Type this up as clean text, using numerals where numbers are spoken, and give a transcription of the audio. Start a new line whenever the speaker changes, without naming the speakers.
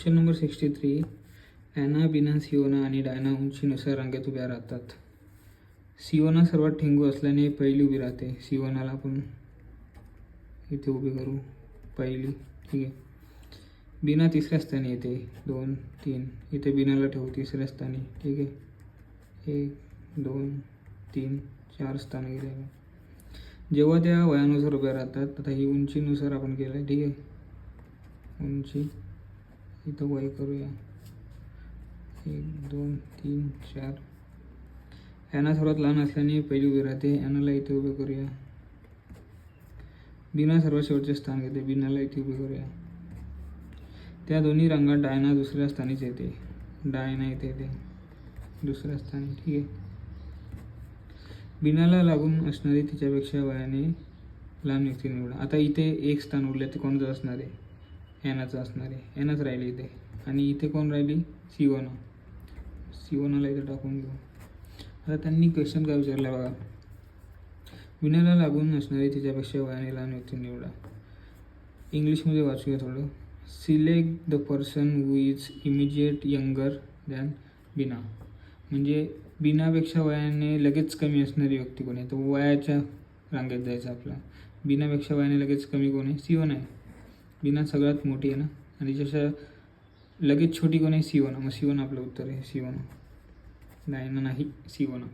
Question number 63. Anna, Bina, सिओना आणि Diana उंचीनुसार रांगेत उभ्या राहतात. सिओना सर्वात ठेंगू असल्याने पहिली उभी राहते. सिओनाला आपण इथे उभी करू, पहिली. ठीक आहे. बीना तिसऱ्या स्थानी येते, 2 3. इथे बीनाला ठेवू तिसऱ्या स्थानी. ठीक आहे. 1 2 3 4 स्थानं गेले. जेव्हा त्या वयानुसार उभ्या राहतात, आता ही उंचीनुसार आपण केलं आहे. ठीक आहे. उंची इथं वय करूया, 1 2 3 4. ॲना सर्वात लहान असल्याने पहिली उभी राहते. ॲनाला इथे उभे करूया. बीना सर्वात शेवटचे स्थान घेते. बीनाला इथे उभे करूया. त्या दोन्ही रांगात डायना दुसऱ्या स्थानीच येते. डायना इथे येते दुसऱ्या स्थानी. ठीक आहे. बीनाला लागून असणारी तिच्यापेक्षा वयाने लहान व्यक्ती निवडा. आता इथे एक स्थान उरले, ते कोणाचं असणार आहे? ॲनाचं असणार आहे. ॲनाच राहिली इथे. आणि इथे कोण राहिली? सिओना. सिओनाला इथे टाकून घेऊ. आता त्यांनी क्वेश्चन काय विचारला बघा. बीनाला लागून असणारी तिच्यापेक्षा वयाने लहान व्यक्ती निवडा. इंग्लिशमध्ये वाचूया थोडं. Select the person who is immediate younger than Bina. म्हणजे बीनापेक्षा वयाने लगेच कमी असणारी व्यक्ती कोण आहे? तर वयाच्या रांगेत जायचं आपला. बीनापेक्षा वयाने लगेच कमी कोण आहे? सिओना आहे. बीना सगळ्यात मोठी आहे ना, आणि जशा लगेच छोटी कोण आहे? सिओना. मग सिओना आपलं उत्तर आहे, सिओना. डायना नाही, सिओना.